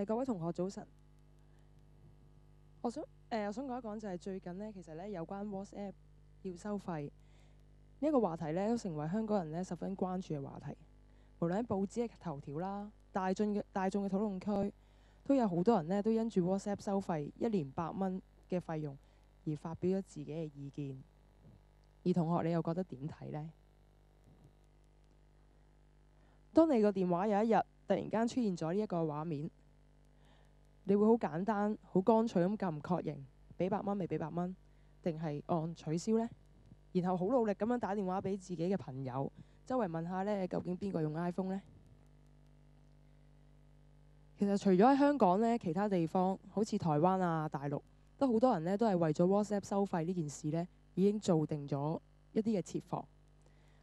各位同學早晨。我想講一講就係最近呢，其實呢有關 WhatsApp 要收費呢一個話題呢，都成為香港人呢十分關注嘅話題。無論喺報紙嘅頭條啦、大眾嘅討論區，都有好多人呢都因住 WhatsApp 收費1年8蚊嘅費用而發表咗自己嘅意見。而同學你又覺得點睇呢？當你個電話有一日突然間出現咗呢一個畫面，你會好簡單、好乾脆咁撳確認，俾8蚊未俾8蚊，定係按取消呢？然後好努力咁樣打電話俾自己嘅朋友，周圍問下呢，究竟邊個用 iPhone 呢？其實除咗喺香港呢，其他地方好似台灣啊、大陸，都好多人呢都係為咗 WhatsApp 收費呢件事呢，已經做定咗一啲嘅設防。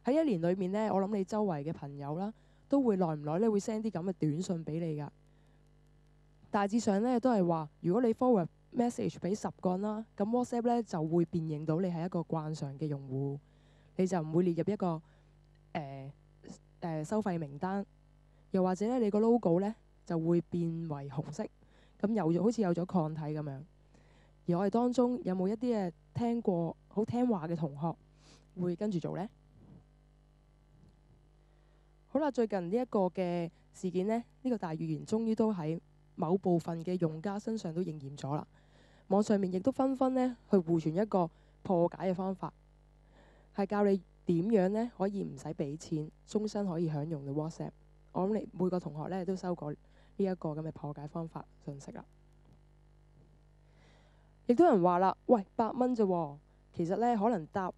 喺1年裏面呢，我諗你周圍嘅朋友啦，都會耐唔耐呢會 send 啲咁嘅短信俾你㗎。大致上呢都係話，如果你 forward message 俾10個人啦，咁 WhatsApp 呢就會辨認到你係一個慣常嘅用戶，你就唔會列入一個收費名單。又或者呢，你個 logo 呢就會變為紅色，咁好似有咗抗體咁樣。而我哋當中有冇一啲聽過好聽話嘅同學會跟住做呢？好啦，最近呢一個嘅事件呢，呢個大預言終於都喺某部分嘅用家身上都應驗咗啦。網上面亦都紛紛呢去互傳一個破解嘅方法，係教你點樣呢可以唔使俾錢，終身可以享用嘅 WhatsApp。我諗你每個同學呢都收過呢一個咁嘅破解方法信息啦。亦都有人話啦，喂，8蚊啫喎，其實呢可能搭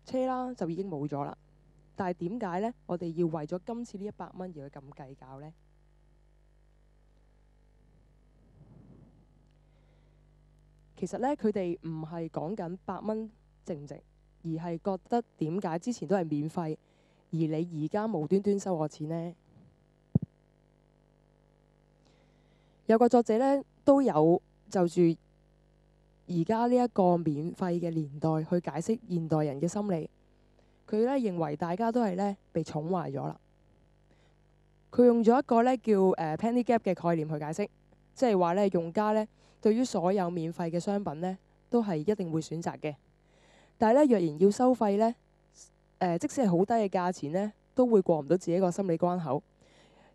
車啦就已經冇咗啦。但係點解呢？我哋要為咗今次呢100蚊而去咁計較呢？其實呢，佢哋唔係講緊8蚊值唔值，而係覺得點解之前都係免費，而你而家無端端收我錢呢？有個作者呢，都有就住而家呢一個免費嘅年代去解釋現代人嘅心理。佢呢認為大家都係呢被寵壞咗啦。佢用咗一個呢叫penny gap 嘅概念去解釋，即係話呢用家呢對於所有免費嘅商品呢都係一定會選擇嘅。但係呢，若然要收費呢，即使係好低嘅價錢呢，都會過唔到自己個心理關口，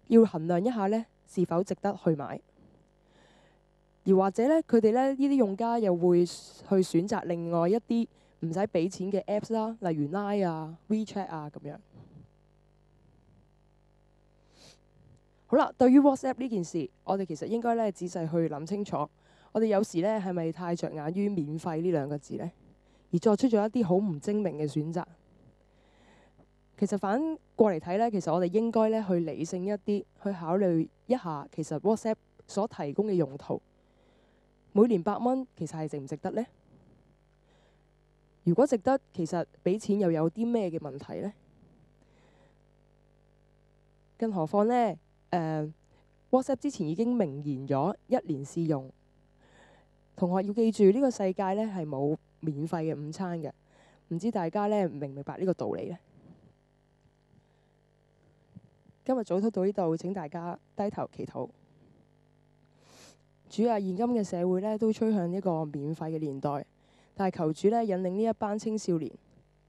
要衡量一下呢是否值得去買。而或者呢，佢哋呢啲用家又會去選擇另外一啲唔使俾錢嘅 Apps 啦，例如 Line 啊、WeChat 啊咁樣。好啦，對於 WhatsApp 呢件事，我哋其實應該呢仔細去諗清楚。我哋有時呢係咪太着眼於免費呢2個字呢，而作出咗一啲好唔精明嘅選擇？其實反過嚟睇呢，其實我哋應該呢去理性一啲，去考慮一下其實 WhatsApp 所提供嘅用途。每年8蚊其實係值唔值得呢？如果值得，其實俾錢又有啲咩嘅問題呢？更何況呢，WhatsApp 之前已經明言咗1年試用。同學要記住，呢個世界呢係冇免費嘅午餐嘅。唔知大家呢明唔明白呢個道理呢？今日早禱到呢度，請大家低頭祈禱。主啊，現今嘅社會呢都趨向一個免費嘅年代，但係求主呢引領呢一班青少年，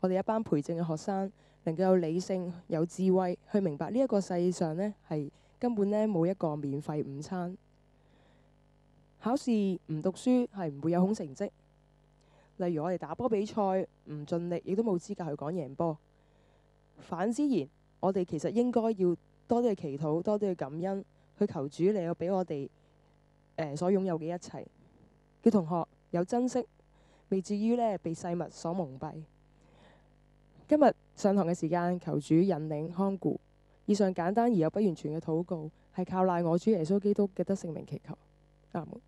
我哋一班培正嘅學生，能夠有理性、有智慧去明白呢一個世上呢係根本呢冇一個免費午餐。考試唔讀書係唔會有好成績。例如我哋打波比賽唔盡力，亦都冇資格去講贏波。反之然，我哋其實應該要多啲去祈禱，多啲去感恩，去求主你有俾我哋所擁有嘅一切，叫同學有珍惜，未至於呢被世物所蒙蔽。今日上堂嘅時間，求主引領看顧。以上簡單而又不完全嘅禱告，係靠賴我主耶穌基督嘅得勝名祈求。阿門。